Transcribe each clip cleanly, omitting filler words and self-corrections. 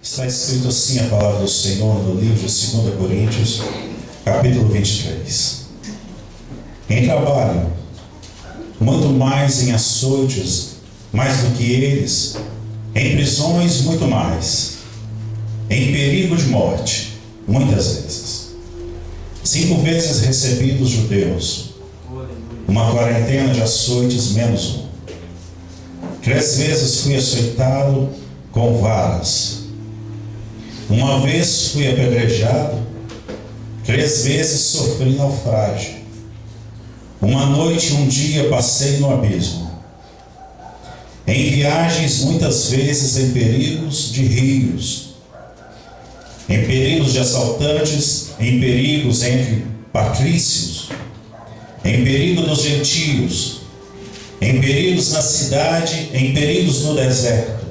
Está escrito assim a palavra do Senhor no livro de 2 Coríntios, capítulo 23. Em trabalho, muito mais em açoites, mais do que eles, em prisões, muito mais, em perigo de morte, muitas vezes. 5 vezes recebi dos judeus, uma quarentena de açoites menos um. 3 vezes fui açoitado com varas. Uma vez fui apedrejado, 3 vezes sofri naufrágio. Uma noite e um dia passei no abismo. Em viagens, muitas vezes em perigos de rios, em perigos de assaltantes, em perigos entre patrícios, em perigo dos gentios, em perigos na cidade, em perigos no deserto,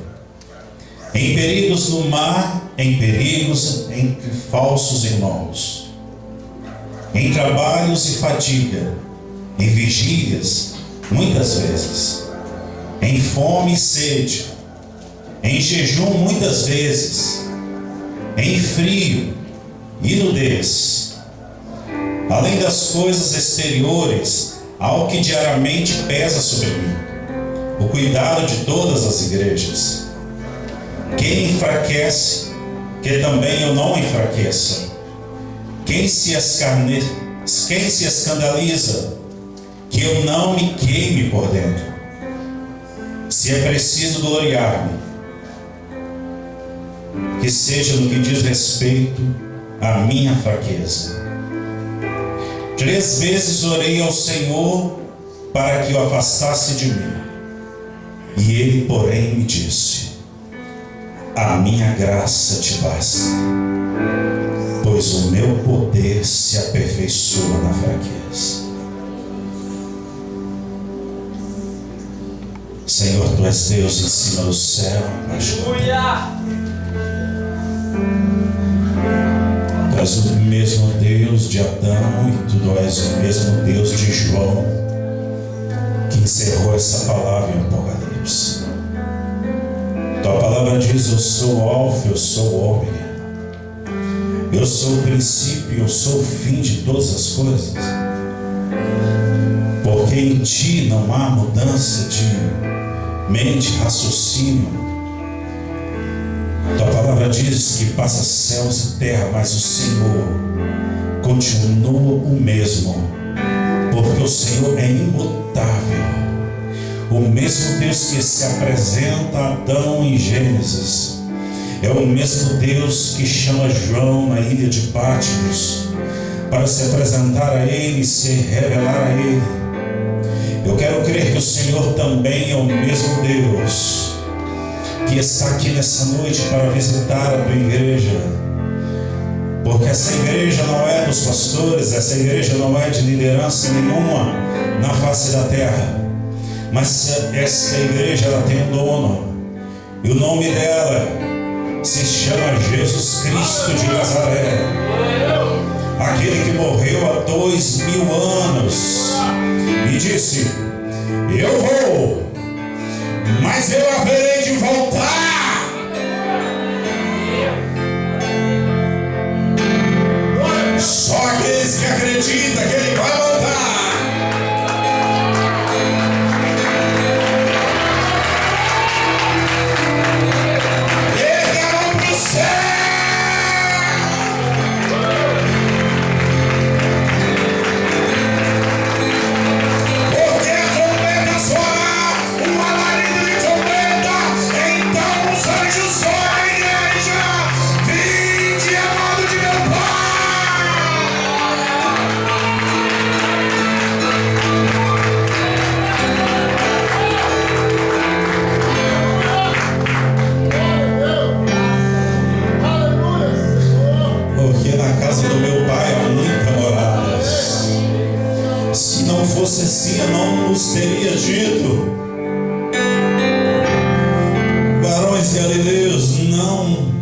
em perigos no mar, em perigos entre falsos irmãos, em trabalhos e fadiga, em vigílias, muitas vezes, em fome e sede, em jejum muitas vezes, em frio e nudez, além das coisas exteriores, ao que diariamente pesa sobre mim, o cuidado de todas as igrejas. Quem enfraquece, que também eu não enfraqueça. Quem se escandaliza, que eu não me queime por dentro. Se é preciso gloriar-me, que seja no que diz respeito à minha fraqueza. 3 vezes orei ao Senhor para que o afastasse de mim. E Ele, porém, me disse: a minha graça te basta, pois o meu poder se aperfeiçoa na fraqueza. Senhor, Tu és Deus em cima do céu, embaixo da terra. Tu és o mesmo Deus de Adão e Tu és o mesmo Deus de João, que encerrou essa palavra em Apocalipse. Tua palavra diz: eu sou o Alfa, eu sou o Ômega, eu sou o princípio, eu sou o fim de todas as coisas, porque em Ti não há mudança de mente, raciocínio. Tua palavra diz que passa céus e terra, mas o Senhor continua o mesmo, porque o Senhor é imutável. O mesmo Deus que se apresenta a Adão em Gênesis é o mesmo Deus que chama João na ilha de Patmos para se apresentar a Ele e se revelar a Ele. Eu quero crer que o Senhor também é o mesmo Deus que está aqui nessa noite para visitar a tua igreja, porque essa igreja não é dos pastores, essa igreja não é de liderança nenhuma na face da terra, mas essa igreja ela tem um dono, e o nome dela se chama Jesus Cristo de Nazaré, aquele que morreu há 2000 anos e disse: eu vou, mas eu haverei de voltar. Só aqueles que acreditam que Ele vai voltar. Ergue a mão pro céu. Porque a trombeta soará, o alarido de trombeta, então os anjos soam a igreja. Vinde, amado de meu Pai. Porque na casa do meu Pai há muitas moradas. Se não fosse assim, eu não nos teria dito: varões galileus, não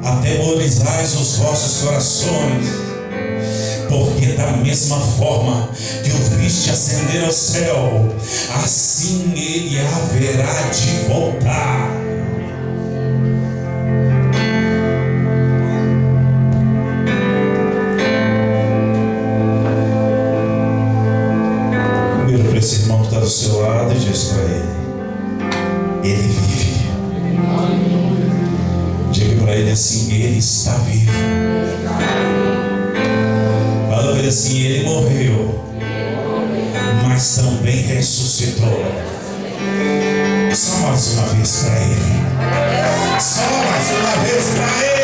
atemorizais os vossos corações, porque da mesma forma que o viste ascender ao céu, assim Ele haverá de voltar. seu lado e diz para ele vive. Diga para ele assim: ele está vivo. Fala para ele assim: ele morreu, mas também ressuscitou. Só mais uma vez para ele. Só mais uma vez para ele.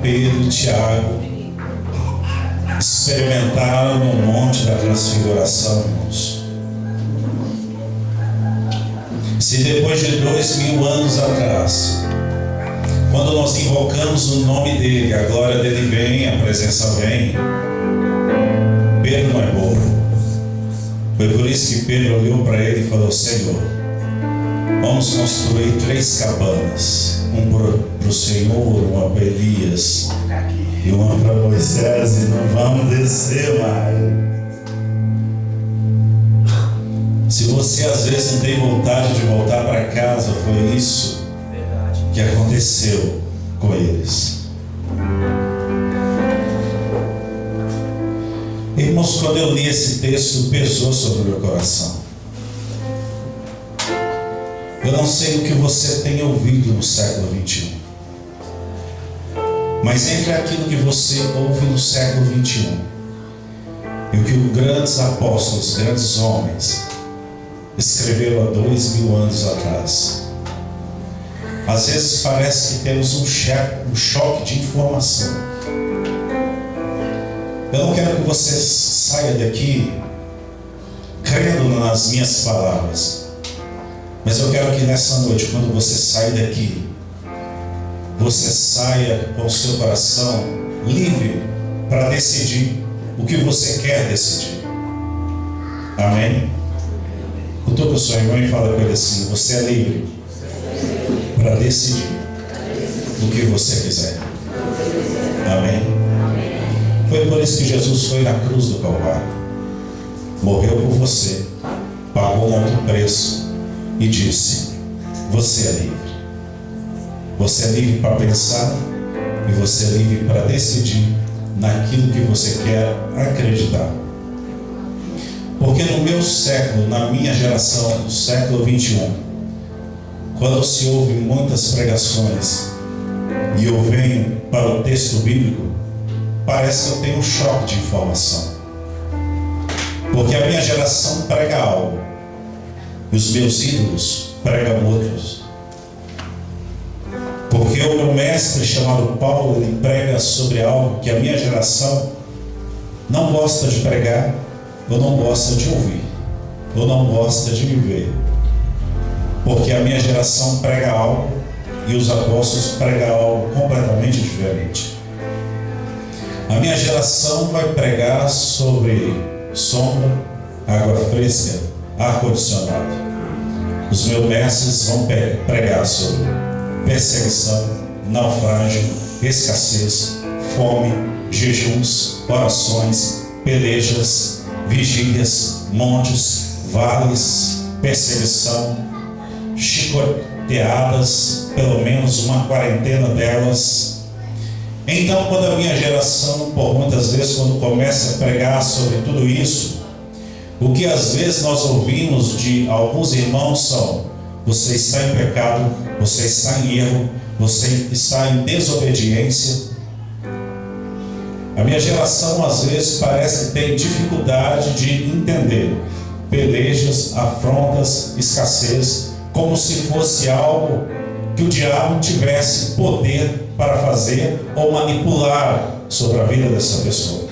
Pedro e Tiago experimentaram no Monte da Transfiguração, irmãos. Se depois de 2000 anos atrás, quando nós invocamos o nome dele, a glória dele vem, a presença vem, Pedro não é bobo. Foi por isso que Pedro olhou para ele e falou: Senhor, vamos construir 3 cabanas, para o Senhor, uma para Elias e uma para Moisés, e não vamos descer mais. Se você às vezes não tem vontade de voltar para casa, foi isso que aconteceu com eles. Irmãos, quando eu li esse texto, pesou sobre o meu coração. Eu não sei o que você tem ouvido no século 21, mas entre aquilo que você ouve no século 21 e o que os grandes apóstolos, grandes homens escreveram há 2000 anos atrás, às vezes parece que temos um choque de informação. Eu não quero que você saia daqui crendo nas minhas palavras, mas eu quero que nessa noite, quando você sair daqui, você saia com o seu coração livre para decidir o que você quer decidir. Amém? Cutuca o seu irmão e fala para ele assim: você é livre para decidir o que você quiser. Amém? Foi por isso que Jesus foi na cruz do Calvário, morreu por você, pagou um alto preço e disse: você é livre. Você é livre para pensar e você é livre para decidir naquilo que você quer acreditar. Porque no meu século, na minha geração, no século 21, quando se ouve muitas pregações e eu venho para o texto bíblico, parece que eu tenho um choque de informação. Porque a minha geração prega algo e os meus ídolos pregam outros. Porque o meu mestre chamado Paulo, ele prega sobre algo que a minha geração não gosta de pregar, ou não gosta de ouvir, ou não gosta de viver. Porque a minha geração prega algo e os apóstolos pregam algo completamente diferente. A minha geração vai pregar sobre sombra, água fresca, ar-condicionado. Os meus mestres vão pregar sobre perseguição, naufrágio, escassez, fome, jejuns, orações, pelejas, vigílias, montes, vales, perseguição, chicoteadas, pelo menos uma quarentena delas. Então, quando a minha geração, por muitas vezes, quando começa a pregar sobre tudo isso, o que às vezes nós ouvimos de alguns irmãos são: você está em pecado, você está em erro, você está em desobediência, A minha geração às vezes parece que tem dificuldade de entender pelejas, afrontas, escassez, como se fosse algo que o diabo tivesse poder para fazer ou manipular sobre a vida dessa pessoa.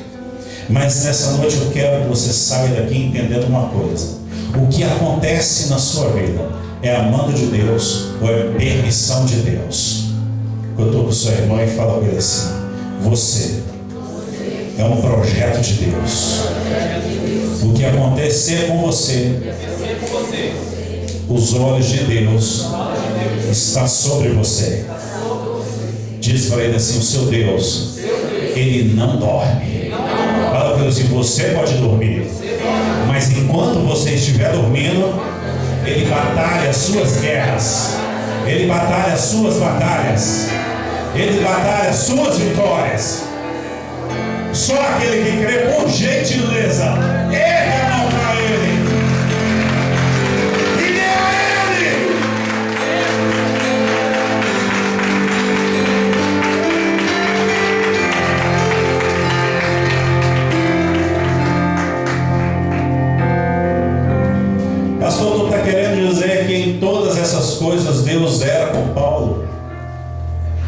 Mas nessa noite eu quero que você saia daqui entendendo uma coisa: o que acontece na sua vida é a mando de Deus ou é permissão de Deus? Eu estou com o seu irmão e falo com ele assim: você é um projeto de Deus. O que acontecer com você, os olhos de Deus estão sobre você. Diz para ele assim: o seu Deus, ele não dorme. Fala para ele assim: você pode dormir, mas enquanto você estiver dormindo, ele batalha as suas guerras, ele batalha as suas batalhas, ele batalha as suas vitórias. Só aquele que crê, por gentileza, ergue a mão para ele e dê a ele. Pastor, tu está querendo dizer que em todas essas coisas Deus era com Paulo?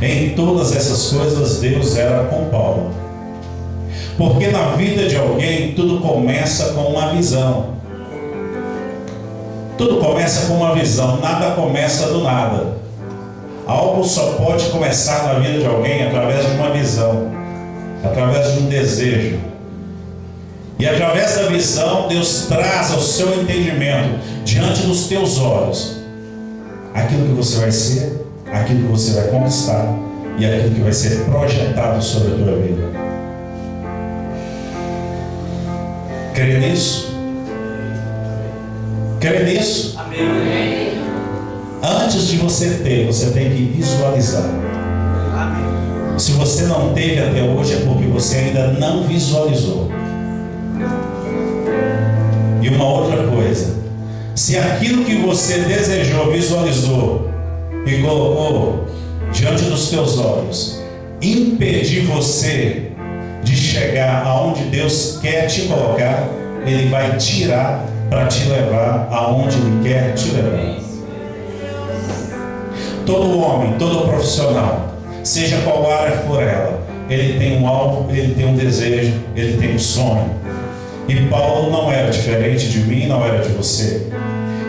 Em todas essas coisas Deus era com Paulo. Porque na vida de alguém tudo começa com uma visão. Tudo começa com uma visão, nada começa do nada. Algo só pode começar na vida de alguém através de uma visão, através de um desejo. E através da visão, Deus traz ao seu entendimento, diante dos teus olhos, aquilo que você vai ser, aquilo que você vai conquistar e aquilo que vai ser projetado sobre a tua vida. Crê nisso? Crê nisso? Amém. Antes de você ter, você tem que visualizar. Amém. Se você não teve até hoje, é porque você ainda não visualizou. E uma outra coisa: se aquilo que você desejou, visualizou e colocou diante dos teus olhos impedir você de chegar aonde Deus quer te colocar, Ele vai tirar para te levar aonde Ele quer te levar. Todo homem, todo profissional, seja qual área for ela, ele tem um alvo, ele tem um desejo, ele tem um sonho. E Paulo não era diferente de mim, não era de você.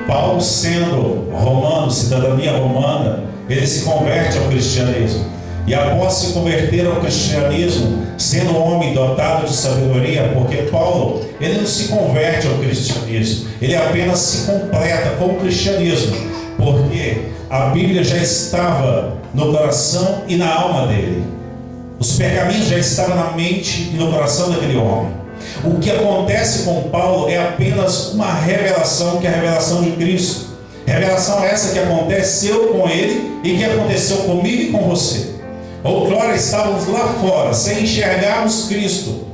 Paulo, sendo romano, cidadania romana, ele se converte ao cristianismo. E após se converter ao cristianismo, sendo um homem dotado de sabedoria, porque Paulo, ele não se converte ao cristianismo, ele apenas se completa com o cristianismo, porque a Bíblia já estava no coração e na alma dele. Os pergaminhos já estavam na mente e no coração daquele homem. O que acontece com Paulo é apenas uma revelação, que é a revelação de Cristo. Revelação essa que aconteceu com ele e que aconteceu comigo e com você. Outrora estávamos lá fora, sem enxergarmos Cristo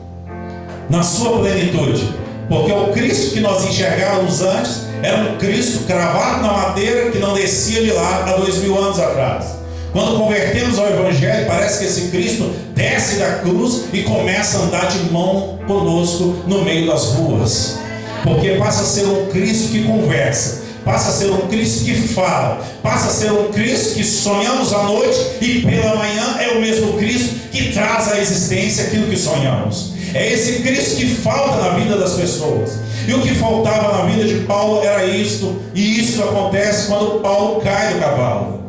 na sua plenitude, porque o Cristo que nós enxergávamos antes era um Cristo cravado na madeira que não descia de lá há 2000 anos atrás. Quando convertemos ao Evangelho, parece que esse Cristo desce da cruz e começa a andar de mão conosco no meio das ruas, porque passa a ser um Cristo que conversa, passa a ser um Cristo que fala, passa a ser um Cristo que sonhamos à noite e pela manhã é o mesmo Cristo que traz à existência aquilo que sonhamos. É esse Cristo que falta na vida das pessoas. E o que faltava na vida de Paulo era isto, e isso acontece quando Paulo cai do cavalo.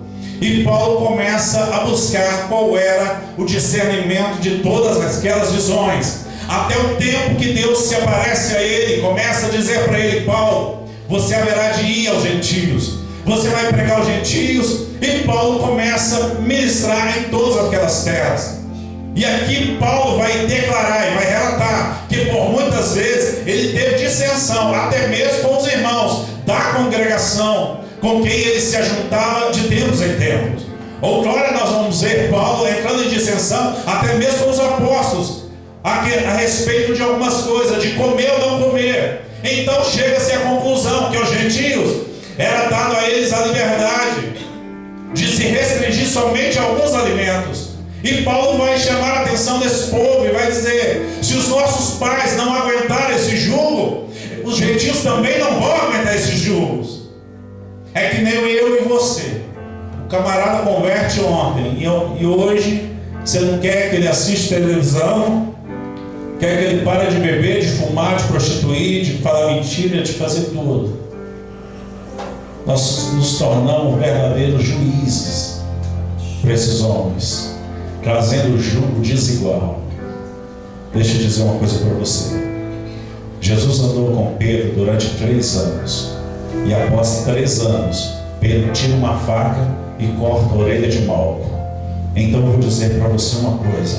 E Paulo começa a buscar qual era o discernimento de todas aquelas visões, até o tempo que Deus se aparece a ele e começa a dizer para ele: Paulo, você haverá de ir aos gentios, você vai pregar aos gentios. E Paulo começa a ministrar em todas aquelas terras. E aqui Paulo vai declarar e vai relatar que por muitas vezes ele teve dissensão, até mesmo com os irmãos da congregação, com quem ele se ajuntava de tempos em tempos. Outrora nós vamos ver Paulo entrando em dissensão, até mesmo com os apóstolos, a respeito de algumas coisas, de comer ou não comer. Então chega-se à conclusão que aos gentios era dado a eles a liberdade de se restringir somente a alguns alimentos. E Paulo vai chamar a atenção desse povo e vai dizer: se os nossos pais não aguentaram esse jugo, os gentios também não vão aguentar esses jugos. É que nem eu e você. O camarada converte ontem e hoje você não quer que ele assista televisão, quer que ele pare de beber, de fumar, de prostituir, de falar mentira, de fazer tudo. Nós nos tornamos verdadeiros juízes para esses homens, trazendo o jugo desigual. Deixa eu dizer uma coisa para você. Jesus andou com Pedro durante 3 anos. E após 3 anos, Pedro tira uma faca e corta a orelha de Malco. Então eu vou dizer para você uma coisa: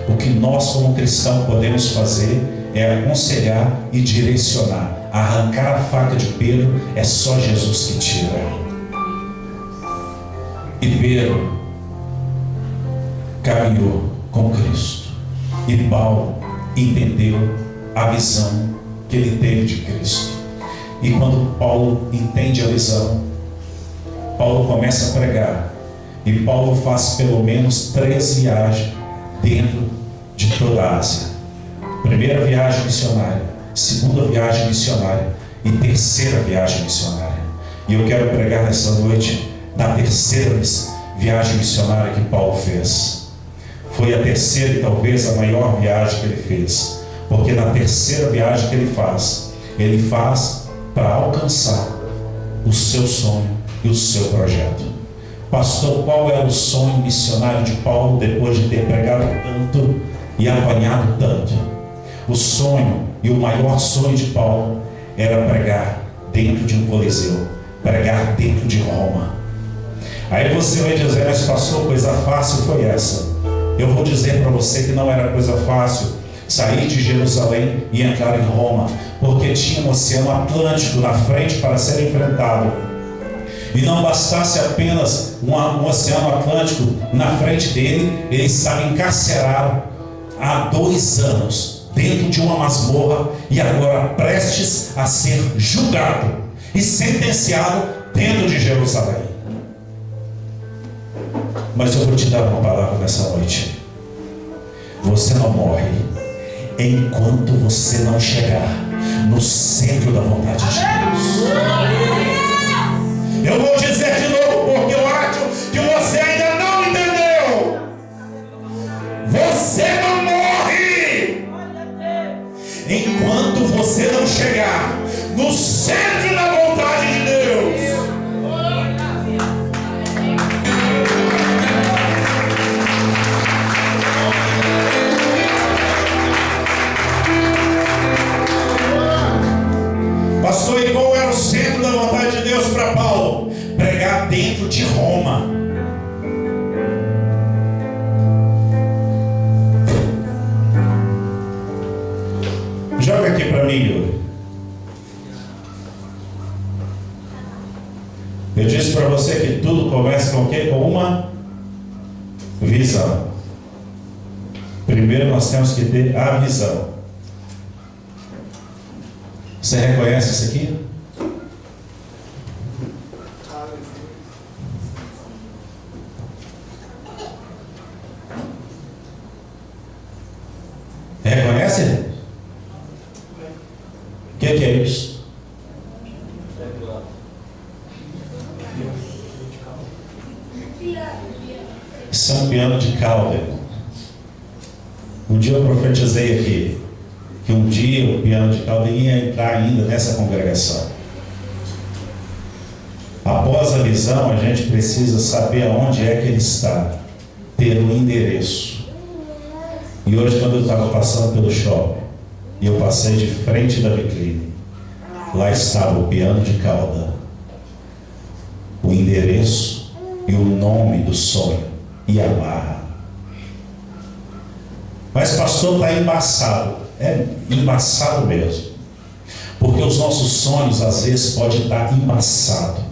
o que nós como cristãos podemos fazer é aconselhar e direcionar. Arrancar a faca de Pedro é só Jesus que tira. E Pedro caminhou com Cristo. E Paulo entendeu a visão que ele teve de Cristo. E quando Paulo entende a visão, Paulo começa a pregar. E Paulo faz pelo menos 3 viagens dentro de toda a Ásia. Primeira viagem missionária, segunda viagem missionária e terceira viagem missionária. E eu quero pregar nessa noite na terceira viagem missionária que Paulo fez. Foi a terceira e talvez a maior viagem que ele fez, porque na terceira viagem que ele faz para alcançar o seu sonho e o seu projeto. Pastor, qual era o sonho missionário de Paulo depois de ter pregado tanto e apanhado tanto? O sonho e o maior sonho de Paulo era pregar dentro de um coliseu, pregar dentro de Roma. Aí você vai dizer: mas pastor, coisa fácil foi essa? Eu vou dizer para você que não era coisa fácil sair de Jerusalém e entrar em Roma, porque tinha um oceano Atlântico na frente para ser enfrentado. E não bastasse apenas um oceano Atlântico na frente dele, ele estava encarcerado há 2 anos dentro de uma masmorra e agora prestes a ser julgado e sentenciado dentro de Jerusalém. Mas eu vou te dar uma palavra nessa noite: você não morre enquanto você não chegar no centro da vontade de Deus. Eu vou dizer de novo, porque eu acho que você ainda não entendeu. Você não morre enquanto você não chegar no centro da vontade de Deus. Pastor, e qual era o centro da vontade de Deus para Paulo? Pregar dentro de Roma. Joga aqui para mim, Yuri. Eu disse para você que tudo começa com o quê? Com uma visão. Primeiro nós temos que ter a visão. Você reconhece isso aqui? Reconhece? O que é isso? Isso é um piano de cauda. Um dia eu profetizei aqui que um dia o piano de cauda ia entrar ainda nessa congregação. Após a visão, a gente precisa saber aonde é que ele está, ter um endereço. E hoje, quando eu estava passando pelo shopping e eu passei de frente da vitrine, lá estava o piano de cauda, o endereço e o nome do sonho e a barra. Mas pastor, está embaçado. É embaçado mesmo, porque os nossos sonhos às vezes podem estar embaçados,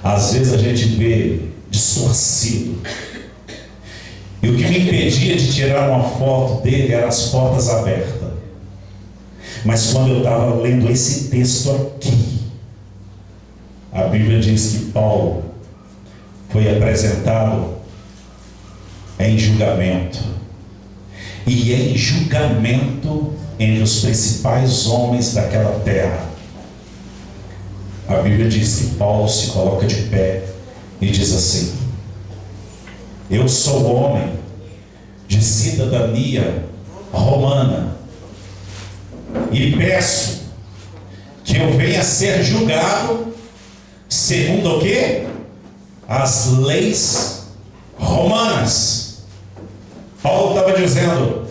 às vezes a gente vê distorcido. E o que me impedia de tirar uma foto dele eram as portas abertas. Mas quando eu estava lendo esse texto aqui, a Bíblia diz que Paulo foi apresentado em julgamento. E em julgamento entre os principais homens daquela terra. A Bíblia diz que Paulo se coloca de pé e diz assim: eu sou homem de cidadania romana e peço que eu venha ser julgado segundo o quê? As leis romanas. Paulo estava dizendo: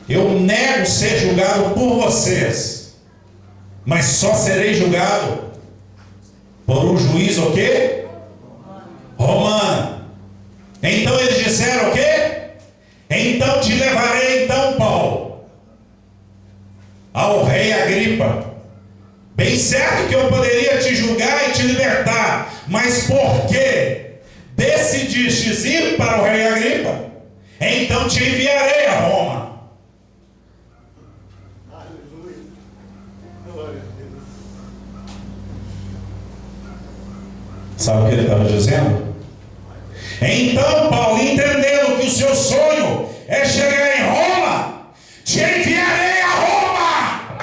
eu nego ser julgado por vocês, mas só serei julgado por um juiz o quê? Romano. Então eles disseram o quê? Então te levarei então, Paulo, ao rei Agripa. Bem certo que eu poderia te julgar e te libertar, mas por que decidistes ir para o rei Agripa? Então te enviarei a Roma. Sabe o que ele estava dizendo? Então Paulo, entendendo que o seu sonho é chegar em Roma, te enviarei a Roma.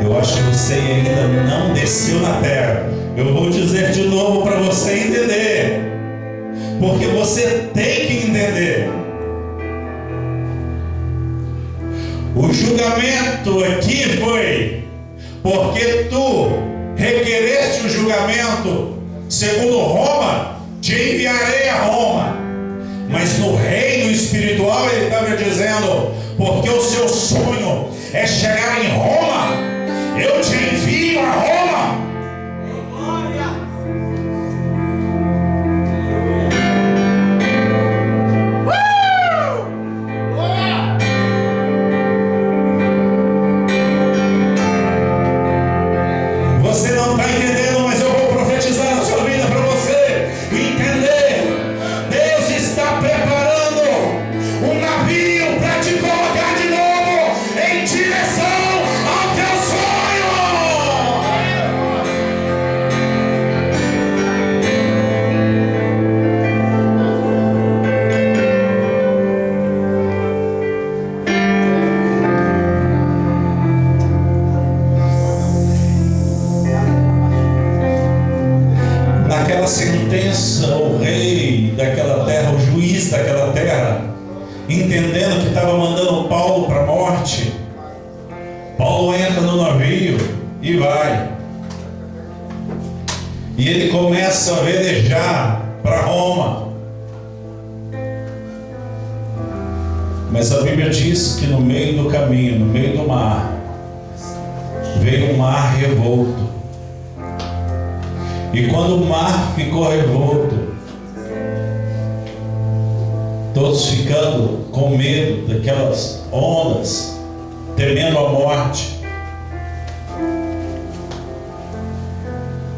Eu acho que você ainda não desceu na terra. Eu vou dizer de novo para você entender, porque você tem que entender. O julgamento aqui foi porque tu requereste o julgamento segundo Roma, te enviarei a Roma. Mas no reino espiritual ele estava dizendo: porque o seu sonho é chegar em Roma, eu te envio a Roma. Entendendo que estava mandando Paulo para a morte, Paulo entra no navio e vai. E ele começa a velejar para Roma. Mas a Bíblia diz que no meio do caminho, no meio do mar, veio um mar revolto. E quando o mar ficou revolto, todos ficando com medo daquelas ondas, temendo a morte.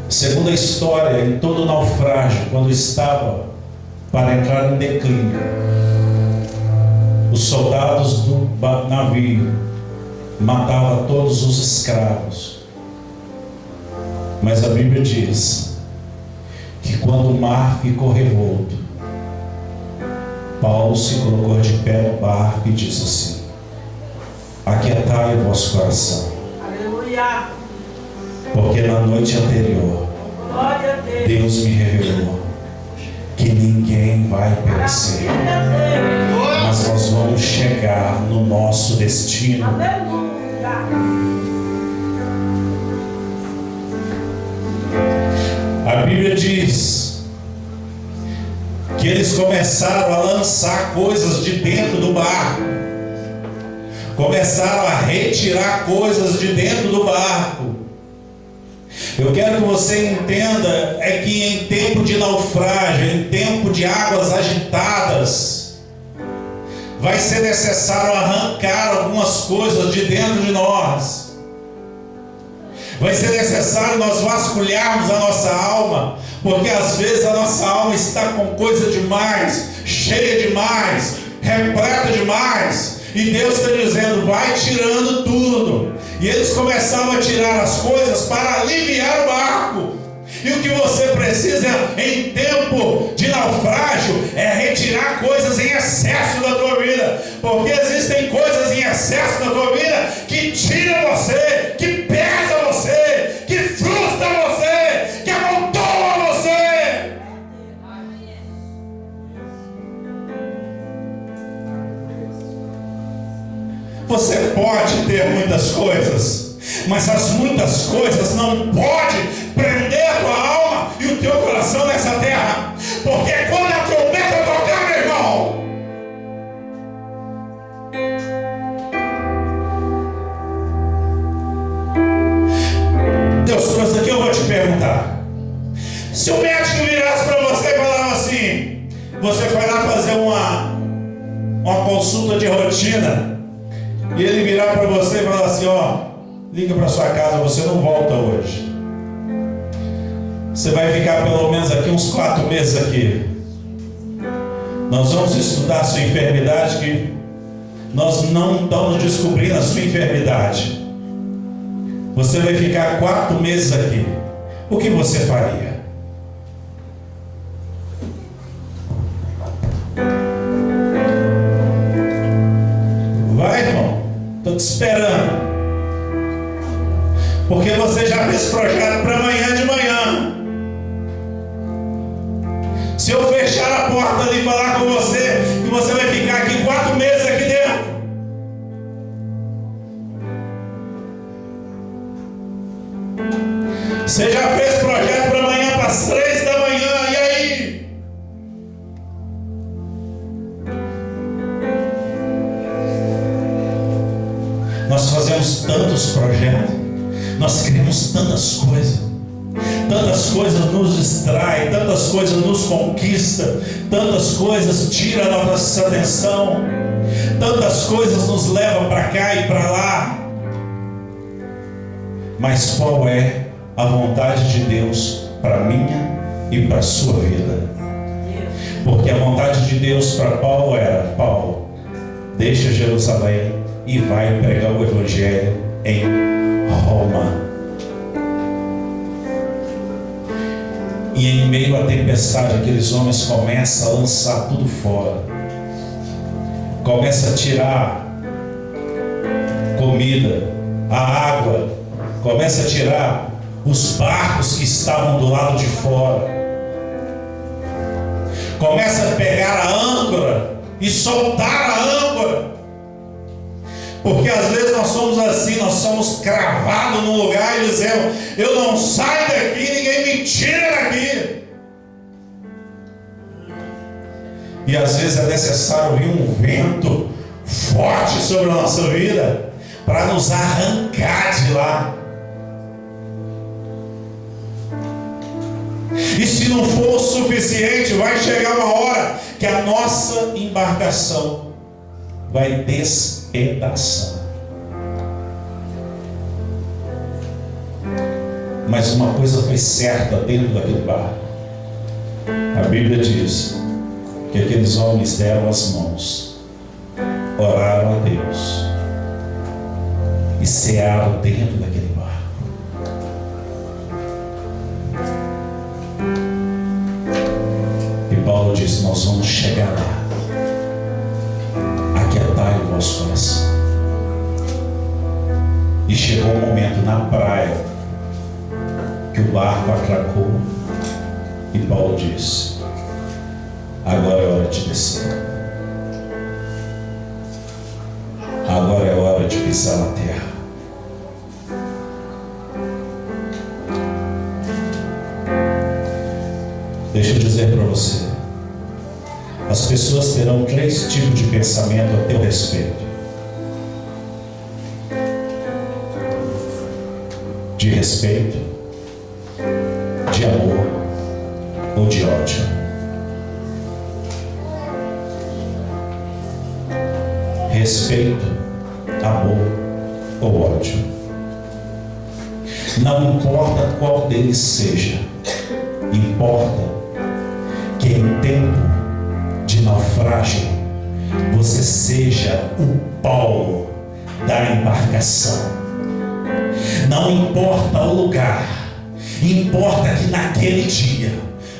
Segundo a história, em todo naufrágio, quando estava para entrar em declínio, os soldados do navio matavam todos os escravos. Mas a Bíblia diz que quando o mar ficou revolto, Paulo se colocou de pé no barco e disse assim: aquietai o vosso coração. Aleluia. Porque na noite anterior, Deus me revelou que ninguém vai perecer, mas nós vamos chegar no nosso destino. A Bíblia diz que eles começaram a lançar coisas de dentro do barco, começaram a retirar coisas de dentro do barco. Eu quero que você entenda é que em tempo de naufrágio, em tempo de águas agitadas, vai ser necessário arrancar algumas coisas de dentro de nós. Vai ser necessário nós vasculharmos a nossa alma, porque às vezes a nossa alma está com coisa demais, cheia demais, repleta demais, E Deus está dizendo: vai tirando tudo. E eles começavam a tirar as coisas para aliviar o barco. E o que você precisa em tempo de naufrágio é retirar coisas em excesso da tua vida. Porque existem coisas em excesso da tua vida que tiram você, que pesa você, que frustra você, que amontoa você. Você pode ter muitas coisas, mas as muitas coisas não podem prender a tua alma e o teu coração nessa terra. Porque quando a trombeta tocar, meu irmão, Deus trouxe aqui, eu vou te perguntar. Se o médico virasse para você e falava assim: você foi lá fazer uma consulta de rotina, e ele virar para você e falar assim: ó, liga para sua casa, você não volta hoje. Você vai ficar pelo menos aqui uns 4 meses aqui. Nós vamos estudar a sua enfermidade, que nós não estamos descobrindo a sua enfermidade. Você vai ficar 4 meses aqui. O que você faria? Vai, irmão. Estou te esperando. Porque você já fez projeto para amanhã de manhã. Se eu fechar a porta ali e falar com você, que você vai ficar aqui 4 meses aqui dentro, você já fez projeto para amanhã, para as 3 da manhã, e aí? Nós fazemos tantos projetos, nós criamos tantas coisas nos distraem, tantas coisas nos conquistam, tantas coisas tiram a nossa atenção, tantas coisas nos levam para cá e para lá. Mas qual é a vontade de Deus para minha e para a sua vida? Porque a vontade de Deus para Paulo era: Paulo, deixa Jerusalém e vai pregar o Evangelho em Roma. E em meio à tempestade, aqueles homens começam a lançar tudo fora, começam a tirar comida, a água, começam a tirar os barcos que estavam do lado de fora, começa a pegar a âncora e soltar a âncora. Porque às vezes nós somos assim, nós somos cravados num lugar e dizemos: eu não saio daqui, ninguém me tira daqui. E às vezes é necessário vir um vento forte sobre a nossa vida para nos arrancar de lá. E se não for o suficiente, vai chegar uma hora que a nossa embarcação vai despedaçar. Mas uma coisa foi certa dentro daquele barco. A Bíblia diz que aqueles homens deram as mãos, oraram a Deus e cearam dentro daquele barco. E Paulo disse: nós vamos chegar lá. Aquietai o vosso coração. E chegou um momento na praia que o barco atracou e Paulo disse: agora é hora de descer. Agora é hora de pisar na terra. Deixa eu dizer para você: as pessoas terão 3 tipos de pensamento a teu respeito: de respeito, de amor ou de ódio. Respeito, amor ou ódio. Não importa qual deles seja, importa que em tempo de naufrágio você seja o polo da embarcação. Não importa o lugar, importa que naquele dia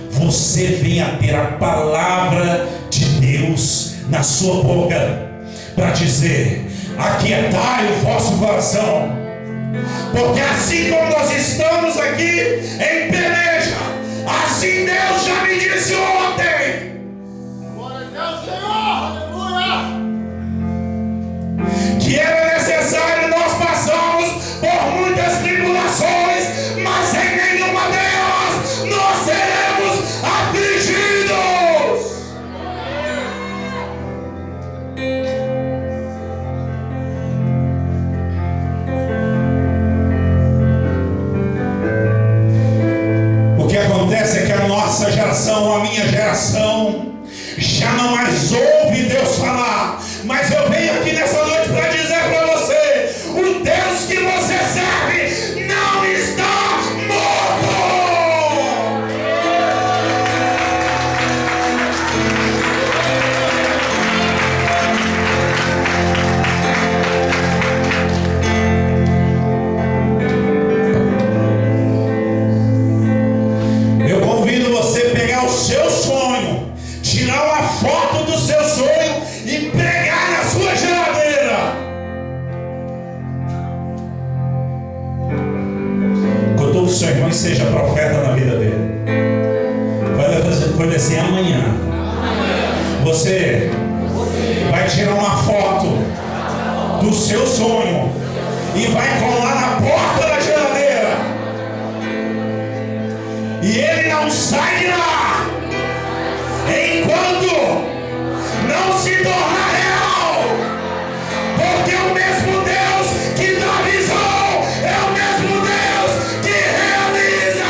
você venha ter a palavra de Deus na sua boca para dizer: aquietai o vosso coração, porque assim como nós estamos aqui em peleja, assim Deus já me disse ontem. Glória a Deus, Senhor, aleluia. Que era necessário nós passarmos por muitas tribulações, mas em nenhuma delas nós seremos afligidos. O que acontece é que a nossa geração, a minha geração, já não mais ouve Deus falar. Mas eu venho aqui nessa noite para dizer para você: o Deus que você serve não está morto. Eu convido você a pegar o seu sonho, tirar uma foto do seu sonho e pregar na sua geladeira. Cutuque o seu irmão e seja profeta na vida dele. Vai dizer assim: amanhã você vai tirar uma foto do seu sonho e vai colar na porta da geladeira. E ele não sai de lá enquanto não se tornar real, porque o mesmo Deus que dá visão é o mesmo Deus que realiza.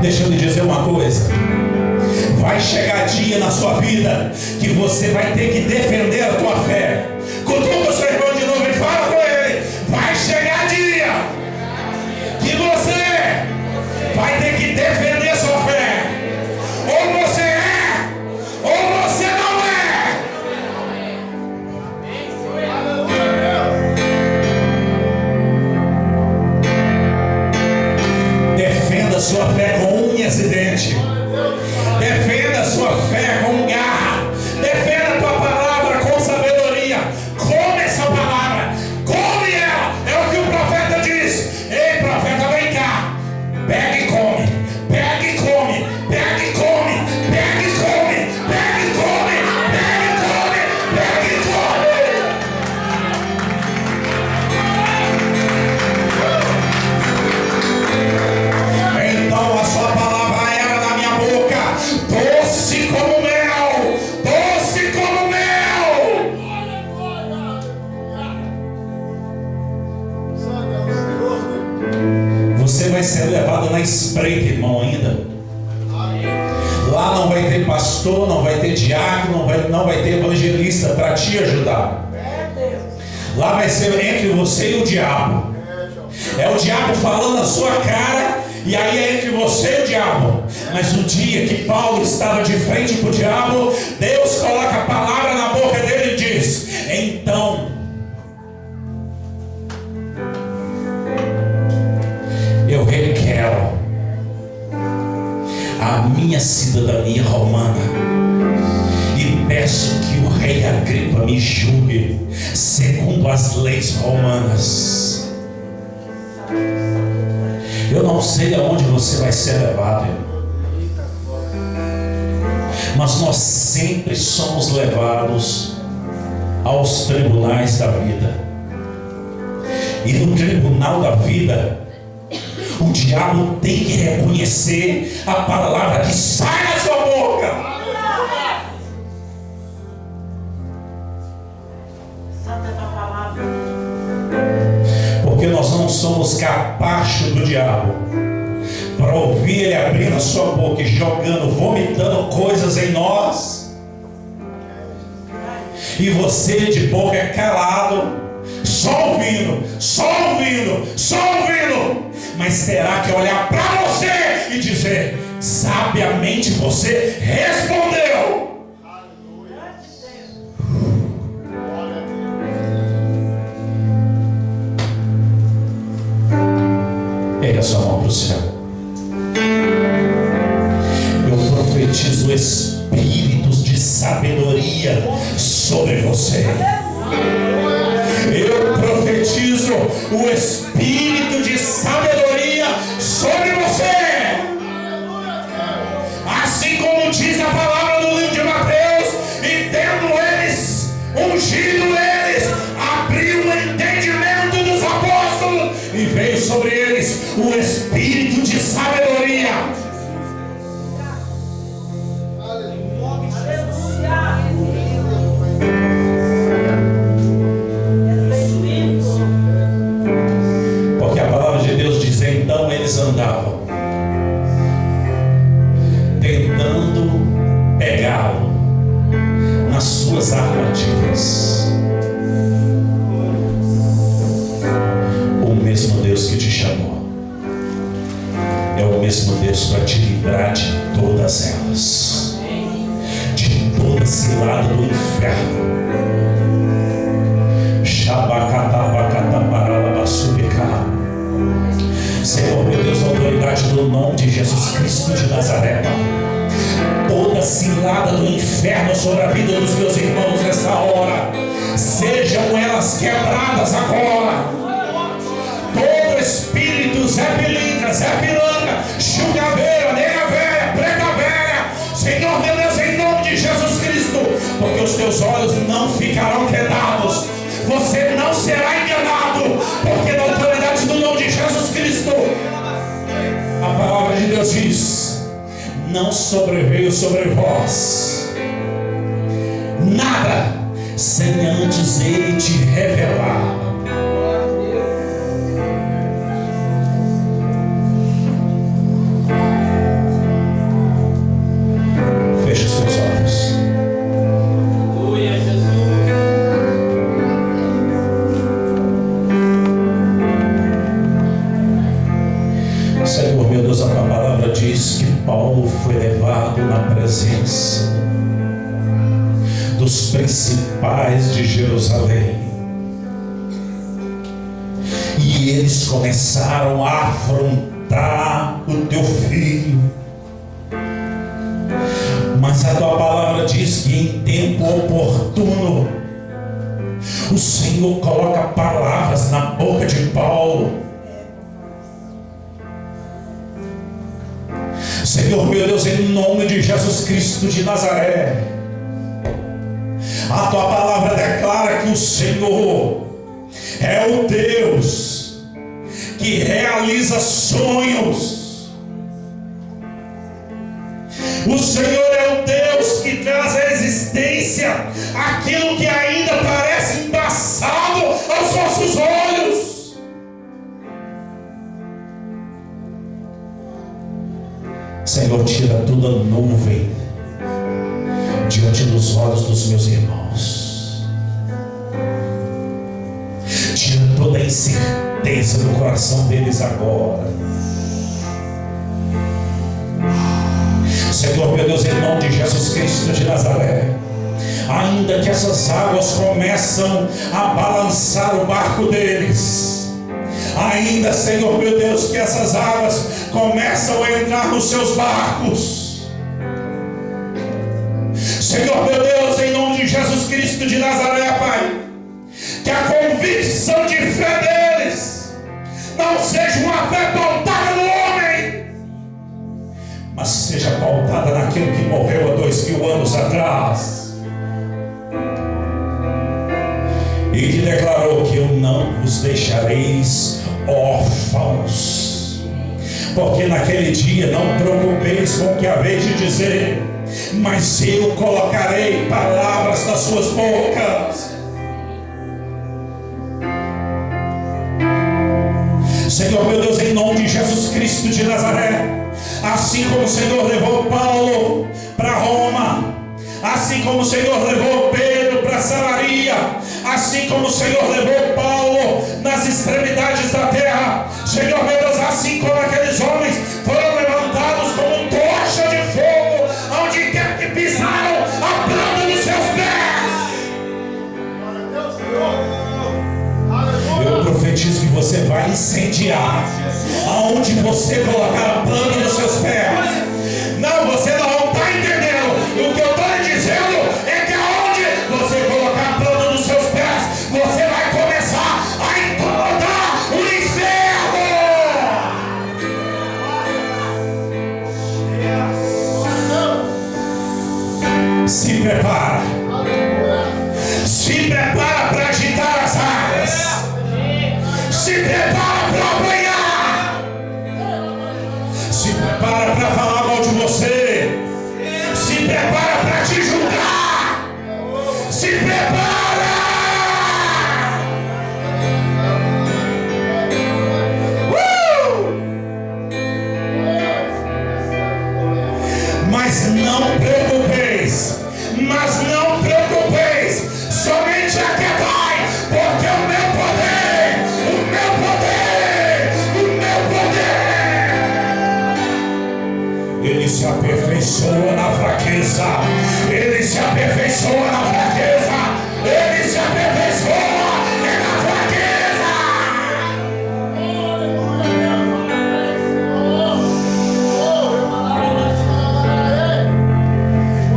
Deixa eu lhe dizer uma coisa: vai chegar dia na sua vida que você vai ter que defender a tua fé. Cutuca o seu irmão de novo e fala com ele: vai chegar dia que você vai ter que defender a sua fé. Ou você é, ou você não é. Defenda a sua fé com unhas e dentes. Defenda a sua fé com garra. Defenda a tua palavra com sabedoria. Come essa palavra. Come ela. É o que o profeta diz. Ei, profeta, vem cá. Pega e come. Pega e come. Pega e come. Pega e come. Pega e come. Pega e come. Pega e come. Então a sua palavra era na minha boca, doce como mel, doce como mel. Você vai ser levado na espreita, irmão, ainda. Lá não vai ter pastor, não vai ter diácono, não vai ter evangelista para te ajudar. Lá vai ser entre você e o diabo. É o diabo falando na sua cara, e aí é entre você e o diabo. Mas no dia que Paulo estava de frente para o diabo, Deus coloca a palavra na boca dele e diz: então eu requero a minha cidadania romana e peço que o rei Agripa me julgue segundo as leis romanas. Eu não sei aonde você vai ser levado, mas nós sempre somos levados aos tribunais da vida. E no tribunal da vida, o diabo tem que reconhecer a palavra que sai da sua boca. Porque nós não somos capacho do diabo. para ouvir Ele abrindo a sua boca e jogando, vomitando coisas em nós. E você de boca calado, só ouvindo, só ouvindo, só ouvindo. Mas terá que olhar para você e dizer: sabiamente você respondeu. Ergue a sua mão para o céu. Eu profetizo espíritos de sabedoria sobre você. Eu profetizo o espírito de sabedoria sobre você. Assim como diz a palavra no livro de Mateus, e tendo eles ungido eles, abriu o entendimento dos apóstolos e veio sobre eles o espírito de sabedoria. Porque a palavra de Deus diz: então eles andavam tentando pegá-lo nas suas armadilhas. O mesmo Deus que te chamou é o mesmo Deus para te livrar de todas elas, de toda cilada do inferno. Senhor, meu Deus, na autoridade do nome de Jesus Cristo de Nazaré, toda cilada do inferno sobre a vida dos meus irmãos nessa hora, sejam elas quebradas agora. Todo espírito, Zé Pilintra, Zé Pilanga, chucaveira, nega velha, preta velha, Senhor meu Deus, em nome de Jesus Cristo, porque os teus olhos não ficarão quedados, você não será enganado, porque na autoridade do nome de Jesus Cristo, a palavra de Deus diz: não sobreveio sobre vós nada sem antes Ele te revelar. Feche os teus olhos. Aleluia, Jesus. Senhor meu Deus, a tua palavra diz que Paulo foi levado na presença dos principais de Jerusalém, e eles começaram a afrontar o teu filho. Mas a tua palavra diz que em tempo oportuno o Senhor coloca palavras na boca de Paulo. Senhor meu Deus, em nome de Jesus Cristo de Nazaré, a tua palavra declara que o Senhor é o Deus que realiza sonhos. O Senhor é o Deus que traz à existência aquilo que ainda parece embaçado aos nossos olhos. Senhor, tira toda nuvem diante dos olhos dos meus irmãos. Tira toda a incerteza do coração deles agora. Senhor, meu Deus, em nome de Jesus Cristo de Nazaré, ainda que essas águas começam a balançar o barco deles, ainda, Senhor meu Deus, que essas águas começam a entrar nos seus barcos, Senhor meu Deus, em nome de Jesus Cristo de Nazaré, Pai, que a convicção de fé deles não seja uma fé pautada no homem, mas seja pautada naquilo que morreu há 2000 anos atrás, e que declarou que eu não vos deixareis órfãos, porque naquele dia não preocupeis com o que haveis de dizer, mas eu colocarei palavras nas suas bocas. Senhor meu Deus, em nome de Jesus Cristo de Nazaré, Assim como o Senhor levou Paulo para Roma, assim como o Senhor levou Pedro para Samaria, assim como o Senhor levou Paulo nas extremidades da terra, Senhor meu Deus, assim como aqueles homens foram levantados como tocha de fogo, onde quer que pisaram a planta dos seus pés. Eu profetizo que você vai incendiar aonde você colocar a planta dos seus pés. Não, você não está entendendo. O que eu estou lhe dizendo é que aonde você colocar a planta dos seus pés, você vai começar a incomodar o inferno. Se prepara. Se prepara para agitar as águas. Se prepara para apanhar. Se prepara para falar mal de você. Se prepara para te julgar. Se prepara. Mas não preocupeis. Mas não preocupeis. Somente aquietai, porque o meu poder, o meu poder, o meu poder, ele se aperfeiçoa na fraqueza, ele se aperfeiçoa na fraqueza, ele se aperfeiçoa na fraqueza.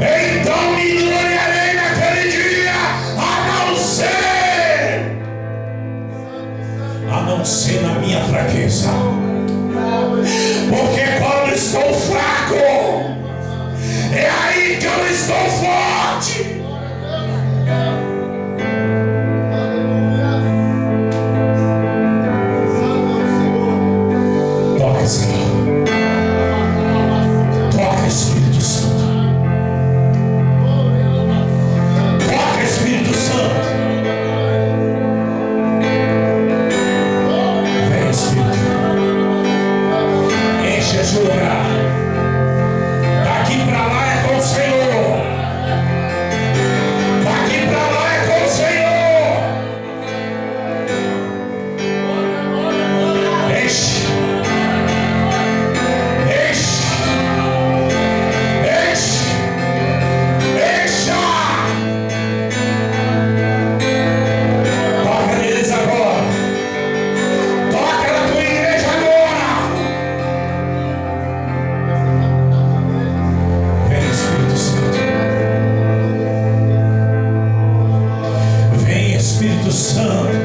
Então me gloriarei naquele dia, a não ser na minha fraqueza. Porque quando estou fraco, é aí que eu estou forte. Toca, Senhor. Toca, Espírito Santo. Toca, Espírito Santo. Vem, Espírito. Enche esse lugar. Daqui para lá é com o Senhor. Daqui para lá é com o Senhor. Enche. Enche. Enche. Encha. Toca neles agora. Toca na tua igreja agora. Vem, Espírito Santo. Vem, Espírito Santo.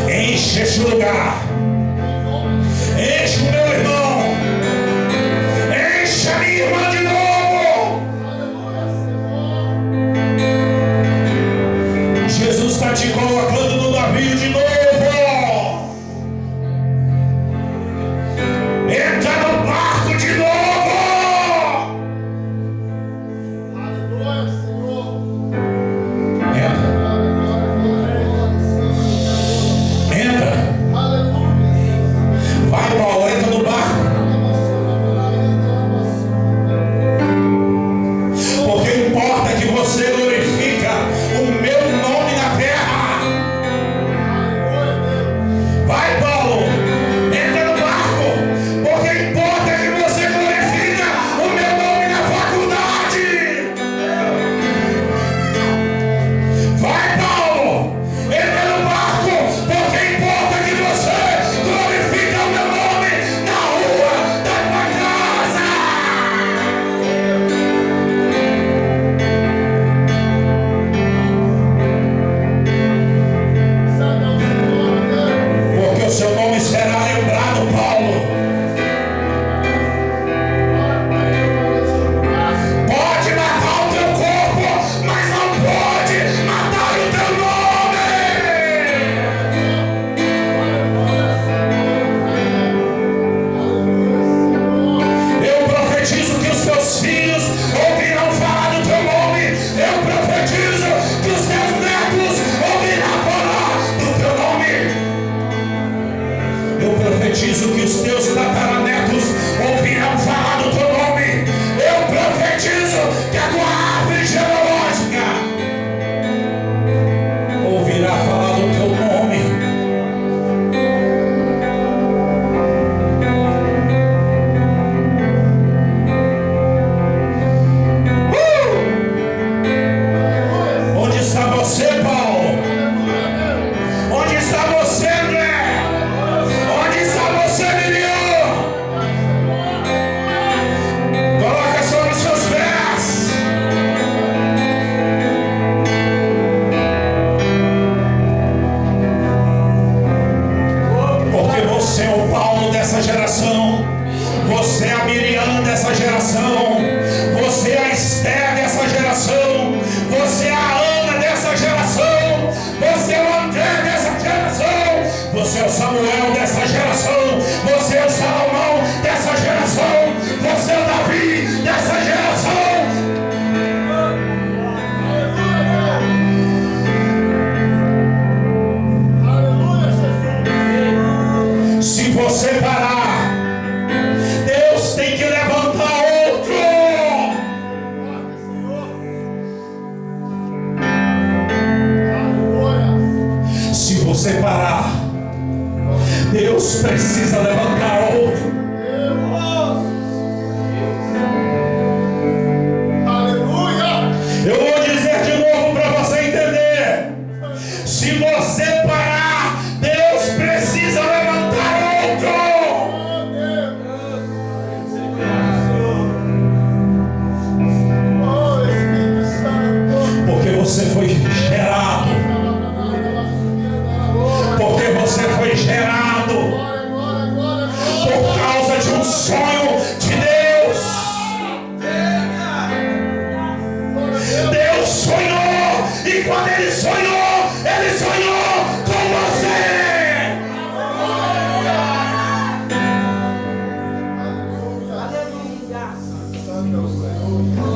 Enche este lugar. Enche o meu irmão. Enche a minha irmã de novo. Jesus está te colocando no navio de novo. Entra no barco de novo. Entra. Entra. Vai, Paulo, entra no barco. Porque importa que você glorifica o meu nome na terra.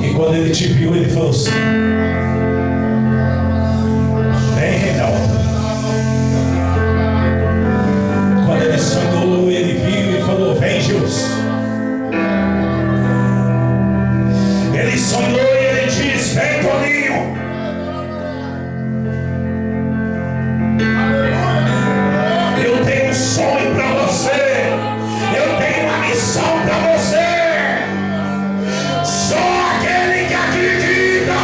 E quando ele te viu, ele falou assim: vem, Reinaldo. Quando ele sonhou, ele viu e falou: vem, Gilson. Ele sonhou e ele disse: vem, Toninho. Eu tenho um sonho para você. Eu tenho uma missão para você. Só aquele que acredita,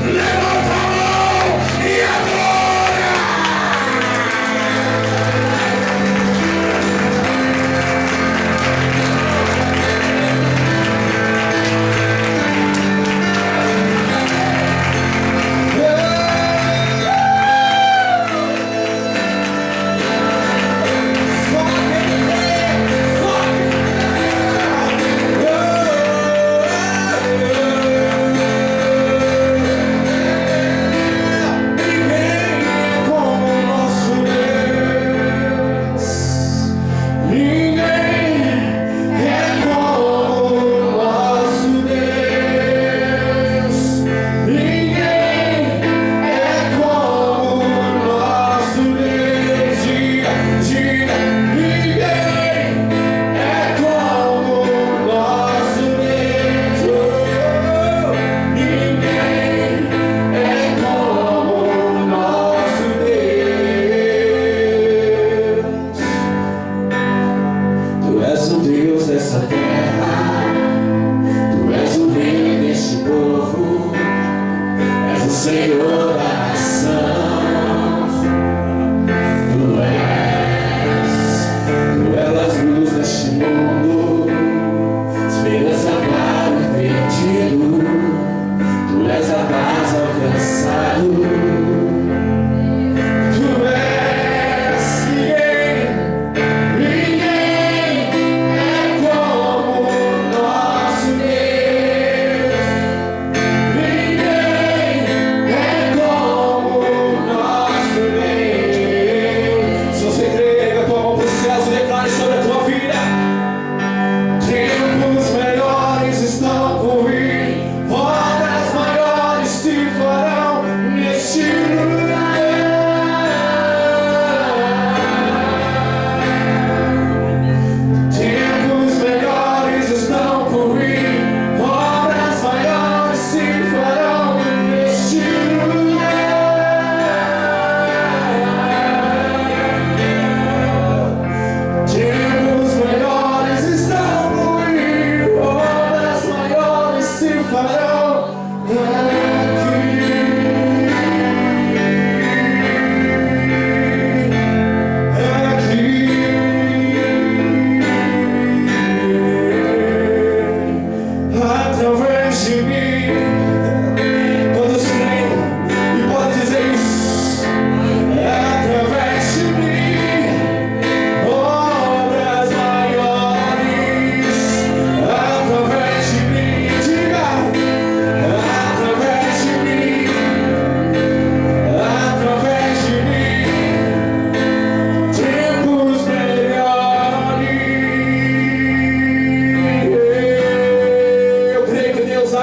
levanta a mão e adora. Senhor da nação, tu és a luz deste mundo, esperança para o perdido, tu és a paz alcançado. Tu és ninguém é como o nosso Deus.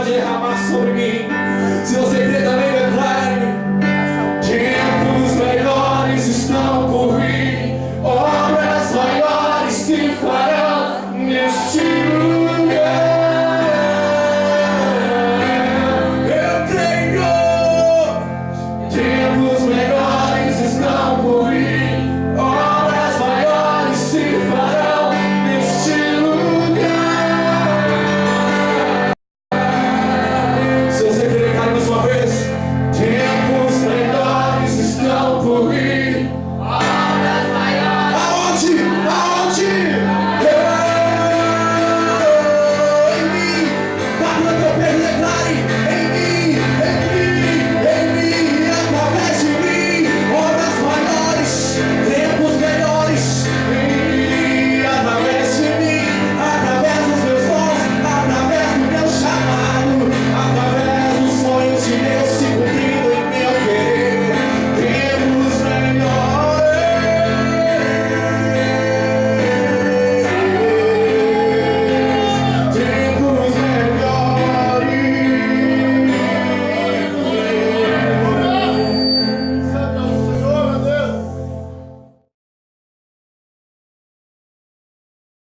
Derramar sobre mim. Se você